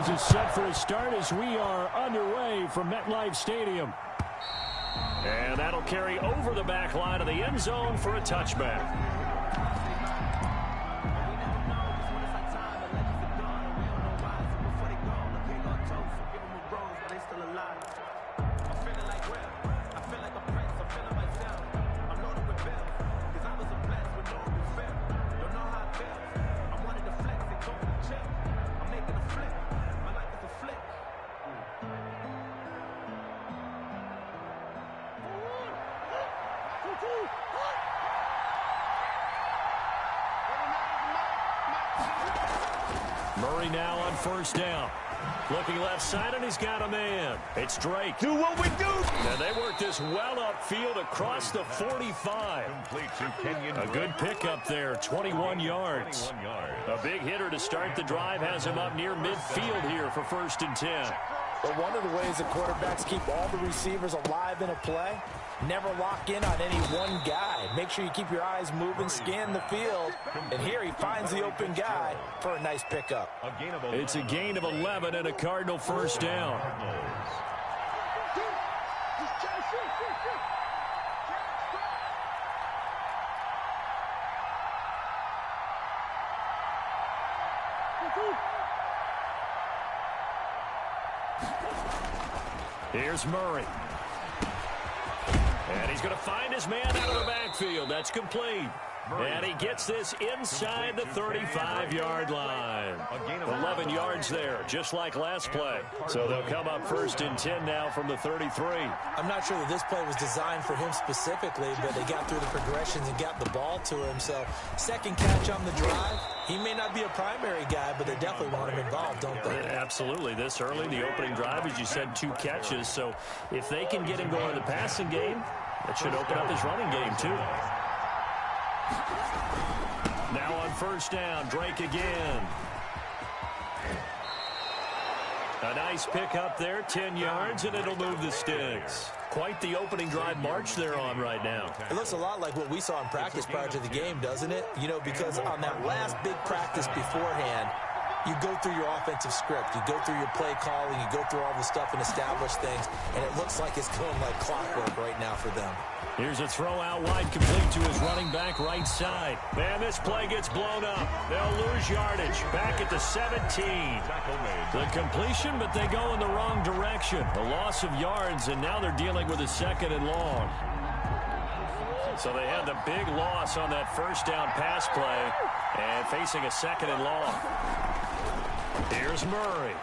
offense is set for a start as we are underway from MetLife Stadium. And that'll carry over the back line of the end zone for a touchback. Murray now on first down. Looking left side, and he's got a man. It's Drake. Do what we do. And they work this well upfield across the 45. A good pickup there, 21 yards. A big hitter to start the drive has him up near midfield here for 1st and 10. But one of the ways that quarterbacks keep all the receivers alive in a play, never lock in on any one guy. Make sure you keep your eyes moving, scan the field. And here he finds the open guy for a nice pickup. It's a gain of 11 and a Cardinal first down. Here's Murray. And he's going to find his man out of the backfield. That's complete. And he gets this inside the 35-yard line. 11 yards there, just like last play. So they'll come up 1st and 10 now from the 33. I'm not sure that this play was designed for him specifically, but they got through the progressions and got the ball to him. So second catch on the drive. He may not be a primary guy, but they definitely want him involved, don't they? Yeah, absolutely. This early, the opening drive, as you said, 2 catches. So if they can get him going in the passing game, that should open up his running game too. Now on first down, Drake again. A nice pickup there, 10 yards, and it'll move the sticks. Quite the opening drive march they're on right now. It looks a lot like what we saw in practice prior to the game, doesn't it? You know, because on that last big practice beforehand, you go through your offensive script. You go through your play calling. You go through all the stuff and establish things. And it looks like it's going like clockwork right now for them. Here's a throw out wide, complete to his running back right side. Man, this play gets blown up. They'll lose yardage. Back at the 17. The completion, but they go in the wrong direction. A loss of yards, and now they're dealing with a 2nd and long. So they had the big loss on that first down pass play and facing a 2nd and long. Here's Murray.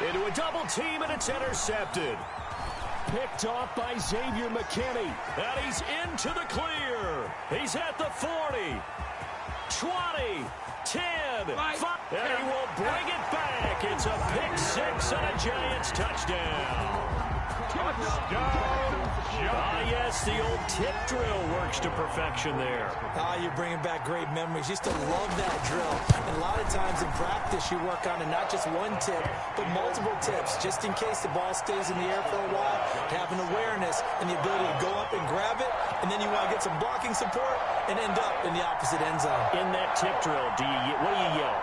Into a double team, and it's intercepted. Picked off by Xavier McKinney. And he's into the clear. He's at the 40. 20. 10. 5. And he will bring it back. It's a pick 6 and a Giants touchdown. Yes, the old tip drill works to perfection there. You're bringing back great memories. Used to love that drill. And a lot of times in practice, you work on it, not just one tip, but multiple tips, just in case the ball stays in the air for a while, to have an awareness and the ability to go up and grab it, and then you want to get some blocking support and end up in the opposite end zone. In that tip drill, what do you yell?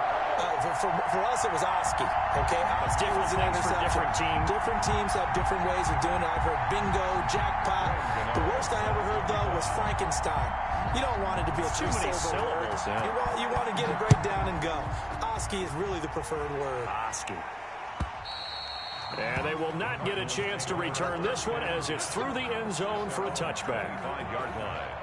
For us, it was Oski. Okay, Oski was an interception. Different teams. Different teams have different ways of doing it. I've heard bingo, jackpot. The worst I ever heard, though, was Frankenstein. You don't want it to be a too many syllables. Yeah. You want to get it right down and go. Oski is really the preferred word. Oski. And they will not get a chance to return this one as it's through the end zone for a touchback. 5-yard line.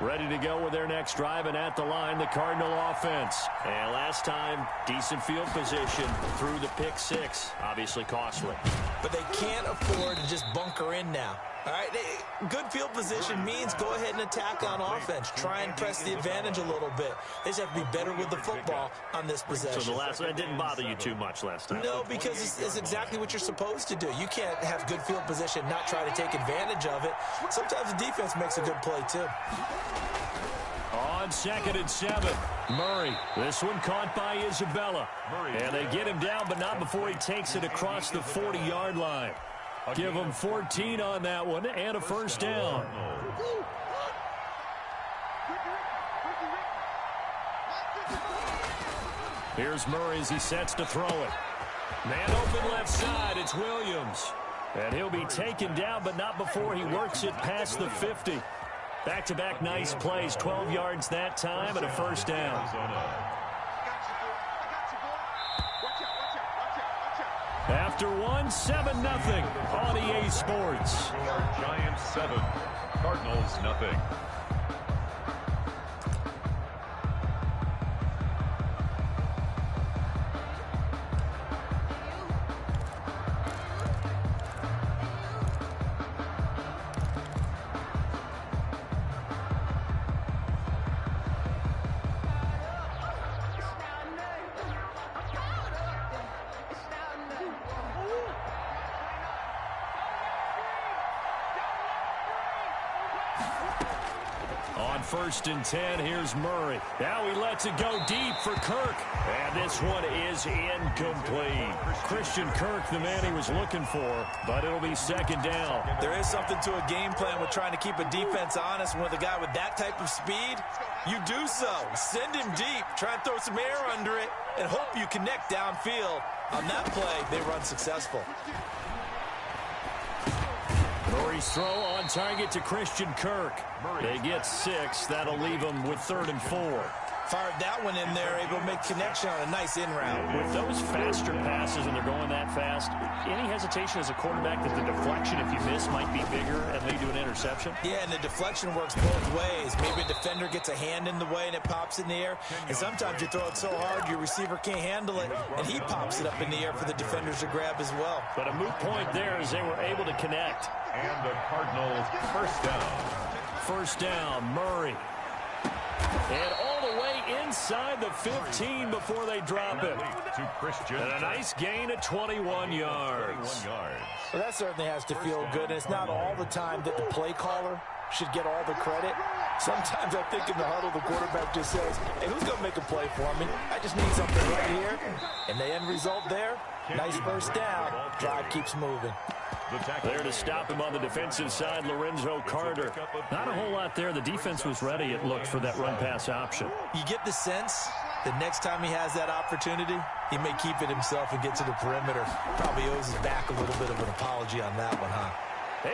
Ready to go with their next drive, and at the line, the Cardinal offense. And last time, decent field position through the pick six. Obviously costly. But they can't afford to just bunker in now. All right, good field position means go ahead and attack on offense. Try and press the advantage a little bit. They just have to be better with the football on this possession. So the last one didn't bother you too much last time? No, because it's exactly what you're supposed to do. You can't have good field position, not try to take advantage of it. Sometimes the defense makes a good play, too. On 2nd and 7, Murray. This one caught by Isabella. And they get him down, but not before he takes it across the 40-yard line. Give him 14 on that one and a first down. Here's Murray as he sets to throw it. Man open left side, it's Williams. And he'll be taken down, but not before he works it past the 50. Back-to-back nice plays, 12 yards that time and a first down. After one, 7-0 on EA Sports. Giants 7, Cardinals nothing. On 1st and 10, here's Murray. Now he lets it go deep for Kirk. And this one is incomplete. Christian Kirk, the man he was looking for, but it'll be 2nd down. There is something to a game plan with trying to keep a defense honest. With a guy with that type of speed, you do so. Send him deep. Try and throw some air under it and hope you connect downfield. On that play, they run successful. Murray's throw on target to Christian Kirk. They get 6. That'll leave them with 3rd and 4. Fired that one in there, able to make connection on a nice in route. With those faster passes and they're going that fast, any hesitation as a quarterback that the deflection, if you miss, might be bigger and lead to an interception? Yeah, and the deflection works both ways. Maybe a defender gets a hand in the way and it pops in the air. And sometimes you throw it so hard your receiver can't handle it, and he pops it up in the air for the defenders to grab as well. But a moot point there as they were able to connect. And the Cardinals first down. First down, Murray. And all the way inside the 15 before they drop it. To Christian. And a nice gain of 21 yards. Well, that certainly has to feel good. And it's not all the time that the play caller should get all the credit. Sometimes I think in the huddle, the quarterback just says, hey, who's going to make a play for me? I just need something right here. And the end result there, nice first down. Drive keeps moving. There to stop him on the defensive side, Lorenzo Carter. Not a whole lot there. The defense was ready, it looked, for that run-pass option. You get the sense that next time he has that opportunity, he may keep it himself and get to the perimeter. Probably owes his back a little bit of an apology on that one, huh?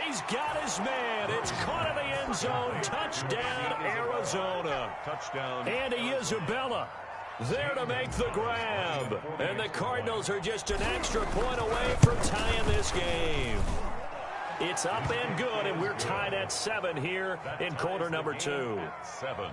He's got his man. It's caught in the end zone. Touchdown, Arizona. Touchdown. Andy Isabella there to make the grab. And the Cardinals are just an extra point away from tying this game. It's up and good, and we're tied at 7 here in quarter number 2. 7.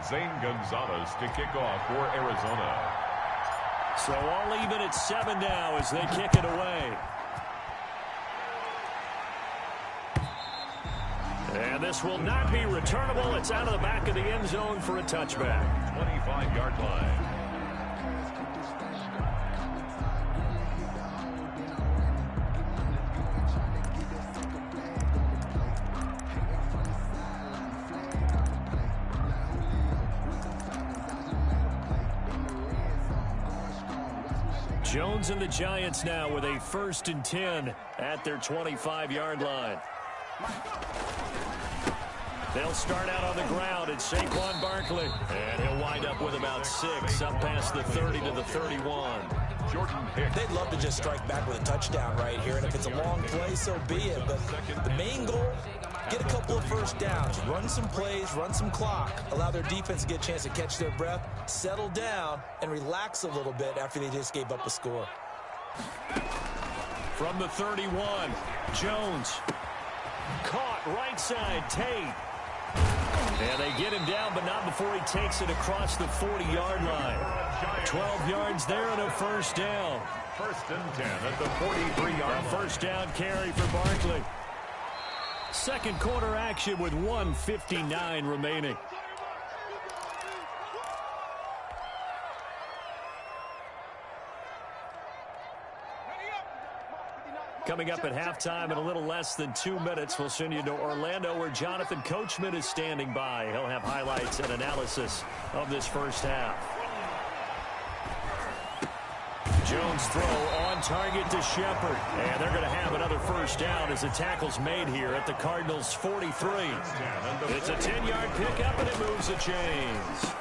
Zane Gonzalez to kick off for Arizona. So all even at 7 now as they kick it away. And this will not be returnable. It's out of the back of the end zone for a touchback. 25-yard line. Jones and the Giants now with a 1st and 10 at their 25-yard line. They'll start out on the ground. It's Saquon Barkley. And he'll wind up with about 6 up past the 30 to the 31. They'd love to just strike back with a touchdown right here, and if it's a long play, so be it. But the main goal, get a couple of first downs, run some plays, run some clock, allow their defense to get a chance to catch their breath, settle down, and relax a little bit after they just gave up a score. From the 31, Jones. Caught right side, Tate. And they get him down, but not before he takes it across the 40-yard line. 12 yards there and a first down. First and 10 at the 43-yard line. First down carry for Barkley. Second quarter action with 1:59 remaining. Coming up at halftime in a little less than 2 minutes, we'll send you to Orlando where Jonathan Coachman is standing by. He'll have highlights and analysis of this first half. Jones throw on target to Shepard. And they're going to have another first down as the tackle's made here at the Cardinals' 43. It's a 10-yard pickup and it moves the chains.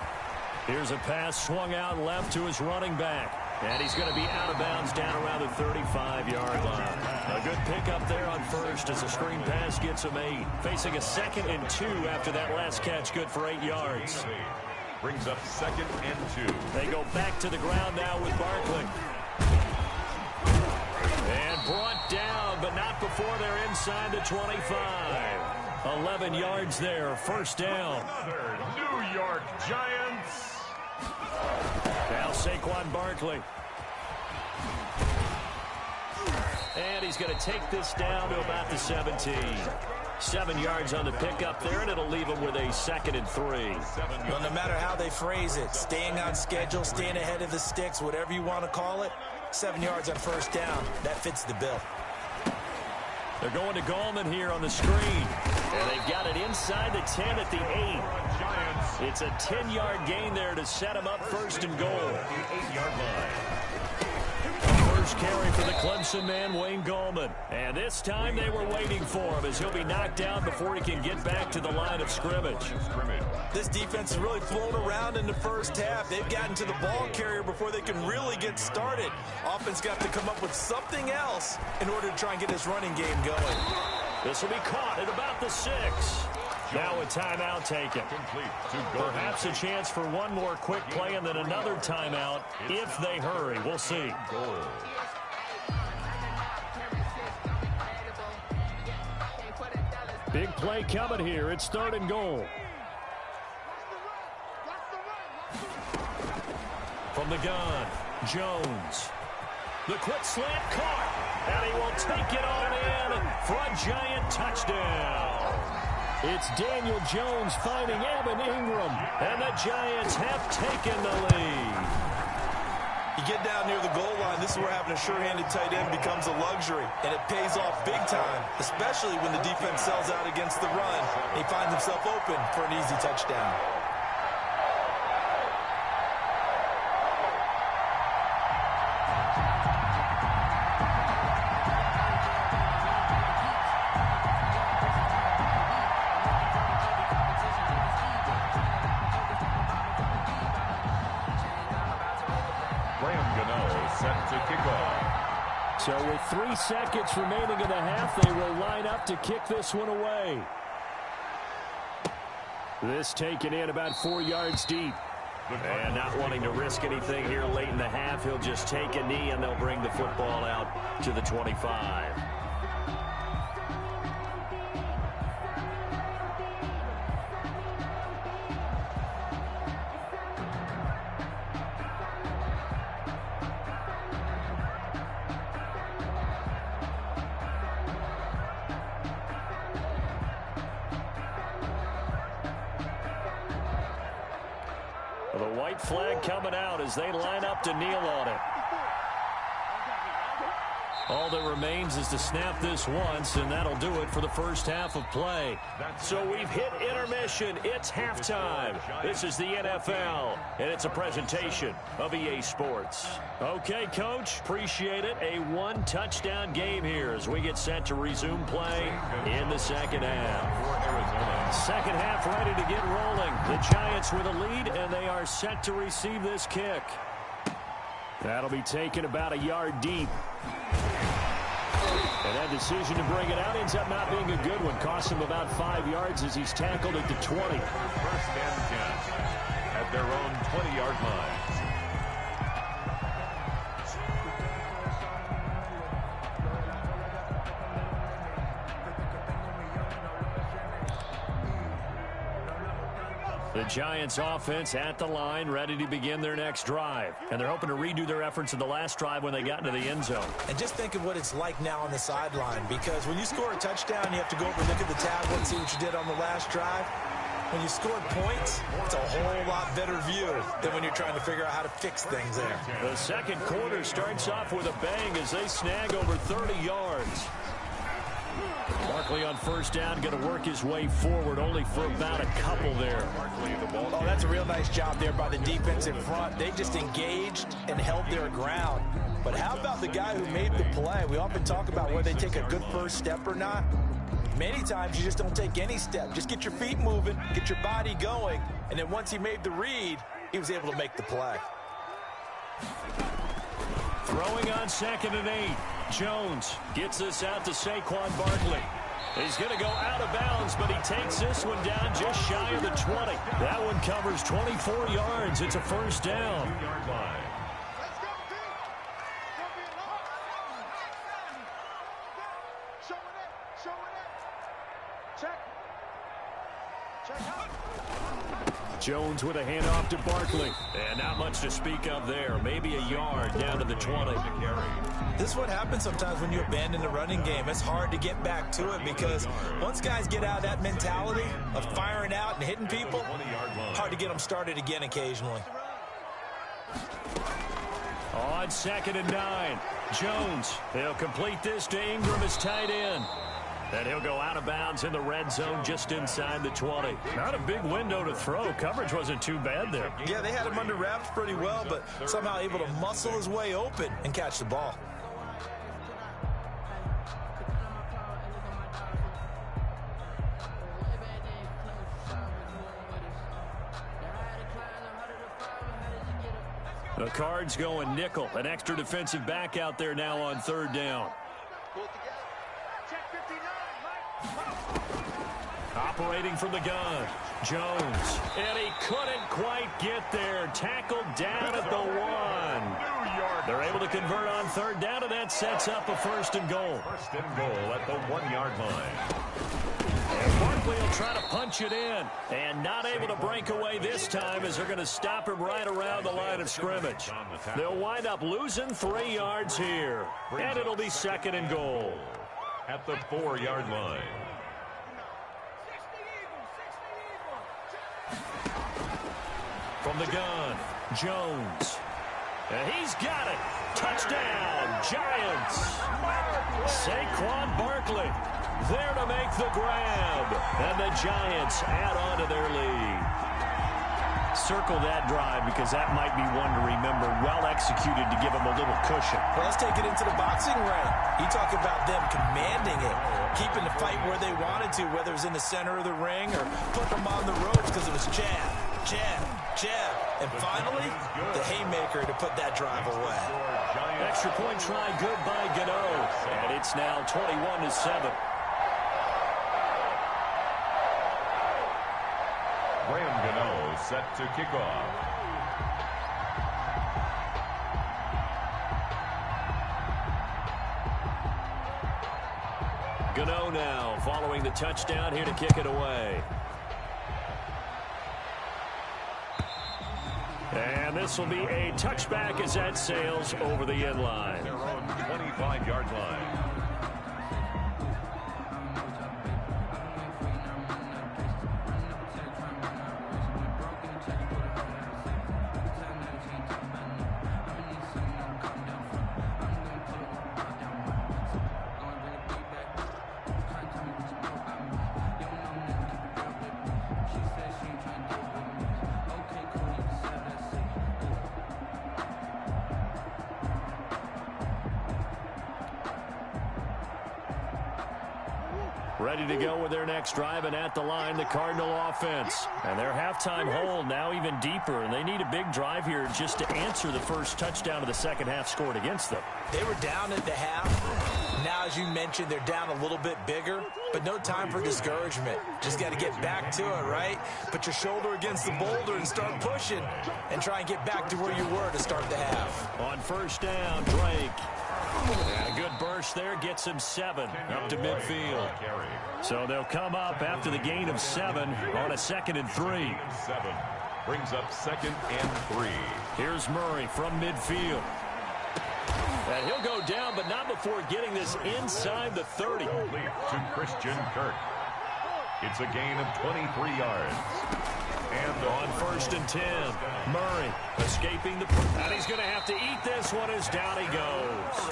Here's a pass swung out left to his running back. And he's going to be out of bounds down around the 35-yard line. A good pickup there on first as a screen pass gets him 8. Facing a 2nd and 2 after that last catch, good for 8 yards. Brings up 2nd and 2. They go back to the ground now with Barkley. And brought down, but not before they're inside the 25. 11 yards there, first down. Another New York Giants. Now Saquon Barkley. And he's going to take this down to about the 17. 7 yards on the pickup there, and it'll leave him with a 2nd and 3. Well, no matter how they phrase it, staying on schedule, staying ahead of the sticks, whatever you want to call it, 7 yards on first down, that fits the bill. They're going to Gallman here on the screen. And they've got it inside the 10 at the 8. It's a 10-yard gain there to set him up first and goal. The 8-yard line. First carry for the Clemson man, Wayne Gallman. And this time they were waiting for him as he'll be knocked down before he can get back to the line of scrimmage. This defense has really flown around in the first half. They've gotten to the ball carrier before they can really get started. Offense got to come up with something else in order to try and get this running game going. This will be caught at about the 6. Now a timeout taken. Perhaps a chance for one more quick play and then another timeout if they hurry. We'll see. Big play coming here. It's 3rd and goal. From the gun, Jones. The quick slant caught. And he will take it on in for a Giant touchdown. It's Daniel Jones finding Evan Ingram. And the Giants have taken the lead. You get down near the goal line, this is where having a sure-handed tight end becomes a luxury. And it pays off big time, especially when the defense sells out against the run. He finds himself open for an easy touchdown. So with 3 seconds remaining in the half, they will line up to kick this one away. This taken in about 4 yards deep. And not wanting to risk anything here late in the half, he'll just take a knee and they'll bring the football out to the 25. The white flag coming out as they line up to kneel on it. All that remains is to snap this once, and that'll do it for the first half of play. So we've hit intermission. It's halftime. This is the NFL, and it's a presentation of EA Sports. Okay, Coach, appreciate it. A one-touchdown game here as we get set to resume play in the second half. Second half ready to get rolling. The Giants with a lead, and they are set to receive this kick. That'll be taken about a yard deep. And that decision to bring it out ends up not being a good one. Costs him about 5 yards as he's tackled at the 20. First and 10 at their own 20-yard line. The Giants offense at the line, ready to begin their next drive. And they're hoping to redo their efforts in the last drive when they got into the end zone. And just think of what it's like now on the sideline, because when you score a touchdown, you have to go over and look at the tablet and see what you did on the last drive. When you scored points, it's a whole lot better view than when you're trying to figure out how to fix things there. The second quarter starts off with a bang as they snag over 30 yards. Barkley on first down, going to work his way forward, only for about a couple there. Oh, that's a real nice job there by the defensive front. They just engaged and held their ground. But how about the guy who made the play? We often talk about whether they take a good first step or not. Many times you just don't take any step. Just get your feet moving, get your body going, and then once he made the read, he was able to make the play. Throwing on 2nd and 8. Jones gets this out to Saquon Barkley. He's going to go out of bounds, but he takes this one down just shy of the 20. That one covers 24 yards. It's a first down. Jones with a handoff to Barkley. And not much to speak of there. Maybe a yard down to the 20. This is what happens sometimes when you abandon the running game. It's hard to get back to it because once guys get out of that mentality of firing out and hitting people, hard to get them started again occasionally. On 2nd and 9, Jones. He'll complete this to Ingram as tight end. And he'll go out of bounds in the red zone just inside the 20. Not a big window to throw. Coverage wasn't too bad there. Yeah, they had him under wraps pretty well, but somehow able to muscle his way open and catch the ball. The Cards going nickel. An extra defensive back out there now on 3rd down. Operating from the gun, Jones. And he couldn't quite get there. Tackled down at the 1. They're able to convert on 3rd down, and that sets up a 1st and goal. 1st and goal at the 1-yard line. And Barkley will try to punch it in. And not able to break away this time as they're going to stop him right around the line of scrimmage. They'll wind up losing 3 yards here. And it'll be 2nd and goal. At the 4-yard line. From the gun, Jones. And he's got it. Touchdown, Giants. Saquon Barkley there to make the grab. And the Giants add on to their lead. Circle that drive because that might be one to remember. Well executed to give them a little cushion. Well, let's take it into the boxing ring. You talk about them commanding it, keeping the fight where they wanted to, whether it was in the center of the ring or putting them on the ropes because it was jab, jab, jab. And finally, the haymaker to put that drive away. Extra point try good by Gano. And it's now 21-7. Graham Gano set to kick off. Gano now following the touchdown here to kick it away. And this will be a touchback as that sails over the end line. Their own 25-yard line. Ready to go with their next drive, and at the line, the Cardinal offense. And their halftime hole now even deeper, and they need a big drive here just to answer the first touchdown of the second half scored against them. They were down at the half. Now, as you mentioned, they're down a little bit bigger, but no time for discouragement. Just got to get back to it, right? Put your shoulder against the boulder and start pushing and try and get back to where you were to start the half. On first down, Drake. And a good burst there gets him 7 up to midfield. So they'll come up after the gain of 7 on a 2nd and 3. 7 brings up 2nd and 3. Here's Murray from midfield. And he'll go down, but not before getting this inside the 30. To Christian Kirk. It's a gain of 23 yards. And on first and 10, Murray escaping the... And he's going to have to eat this one as down he goes.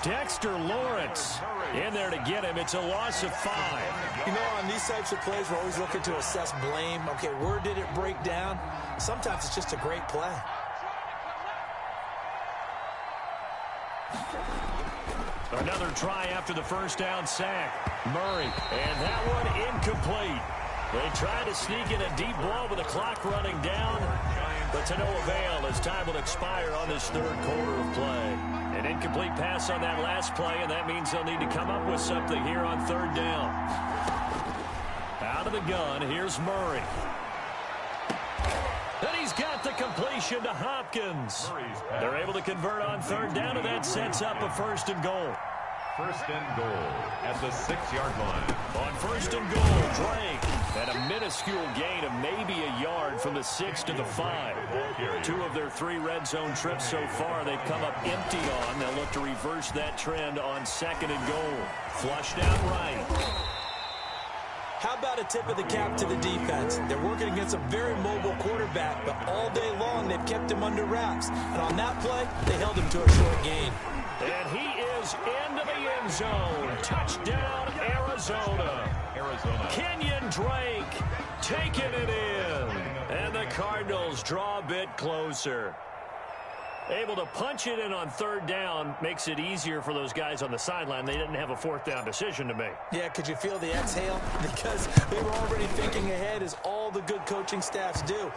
Dexter Lawrence in there to get him. It's a loss of 5. You know, on these types of plays, we're always looking to assess blame. Okay, where did it break down? Sometimes it's just a great play. Another try after the first down sack. Murray, and that one incomplete. They tried to sneak in a deep ball with the clock running down, but to no avail as time will expire on this third quarter of play. An incomplete pass on that last play, and that means they'll need to come up with something here on third down. Out of the gun, here's Murray. And he's got the completion to Hopkins. They're able to convert on third down, and that sets up a first and goal. First and goal at the 6-yard line. On first and goal, Drake. And a minuscule gain of maybe a yard from the 6 to the 5. 2 of their 3 red zone trips so far they've come up empty on. They'll look to reverse that trend on 2nd and goal. Flushed out right. How about a tip of the cap to the defense? They're working against a very mobile quarterback, but all day long they've kept him under wraps. And on that play, they held him to a short gain. And he is into the end zone. Touchdown, Arizona. Kenyon Drake taking it in. And the Cardinals draw a bit closer. Able to punch it in on third down makes it easier for those guys on the sideline. They didn't have a fourth down decision to make. Yeah, could you feel the exhale? Because they were already thinking ahead, as all the good coaching staffs do.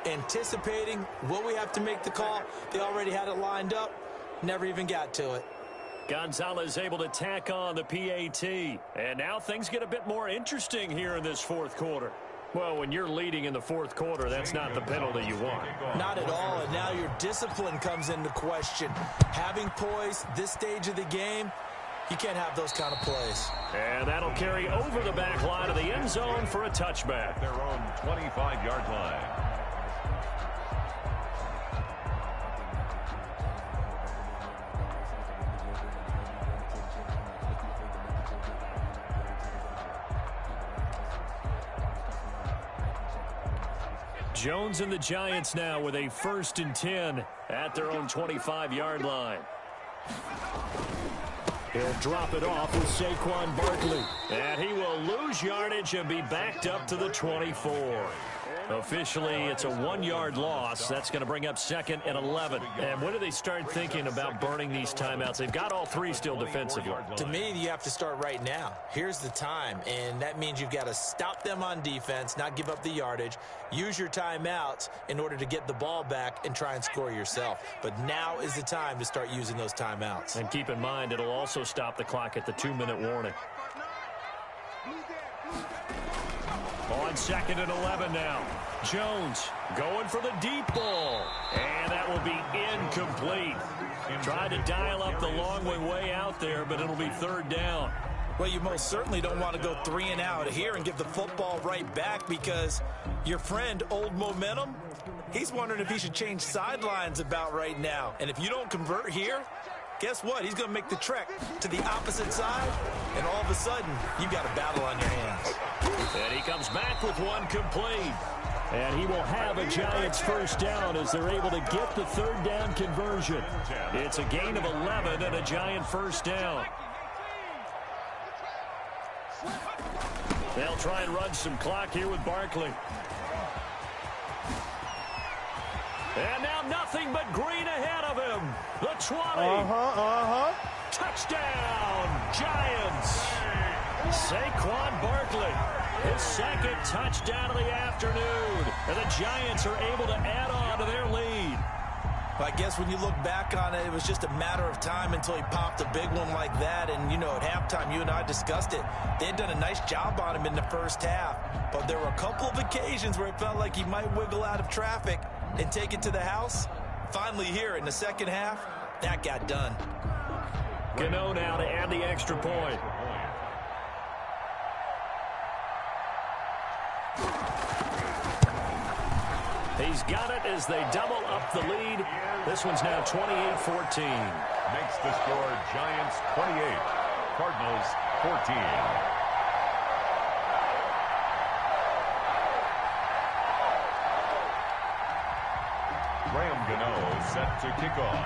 Anticipating, will we have to make the call? They already had it lined up. Never even got to it. Gonzalez able to tack on the PAT. And now things get a bit more interesting here in this fourth quarter. Well, when you're leading in the fourth quarter, that's not the penalty you want. Not at all, and now your discipline comes into question. Having poise this stage of the game, you can't have those kind of plays. And that'll carry over the back line of the end zone for a touchback. Their own 25-yard line. Jones and the Giants now with a 1st and 10 at their own 25-yard line. He'll drop it off with Saquon Barkley. And he will lose yardage and be backed up to the 24. Officially, it's a 1-yard loss. That's going to bring up 2nd and 11. And when do they start thinking about burning these timeouts? They've got all 3 still defensively. To me, you have to start right now. Here's the time, and that means you've got to stop them on defense, not give up the yardage, use your timeouts in order to get the ball back and try and score yourself. But now is the time to start using those timeouts. And keep in mind, it'll also stop the clock at the 2-minute warning. On 2nd and 11 now. Jones going for the deep ball. And that will be incomplete. Tried to dial up the long way out there, but it'll be 3rd down. Well, you most certainly don't want to go 3 and out here and give the football right back, because your friend, Old Momentum, he's wondering if he should change sidelines about right now. And if you don't convert here, guess what? He's going to make the trek to the opposite side, and all of a sudden, you've got a battle on your hands. And he comes back with one complete. And he will have a Giants 1st down as they're able to get the 3rd down conversion. It's a gain of 11 and a Giant 1st down. They'll try and run some clock here with Barkley. And now nothing but green ahead of him. The 20. Touchdown, Giants. Saquon Barkley, his second touchdown of the afternoon. And the Giants are able to add on to their lead. I guess when you look back on it, it was just a matter of time until he popped a big one like that. And, you know, at halftime, you and I discussed it. They had done a nice job on him in the first half. But there were a couple of occasions where it felt like he might wiggle out of traffic and take it to the house. Finally here in the second half, that got done. Gano now to add the extra point. He's got it as they double up the lead. This one's now 28-14. Makes the score Giants 28, Cardinals 14. Graham Gano set to kick off.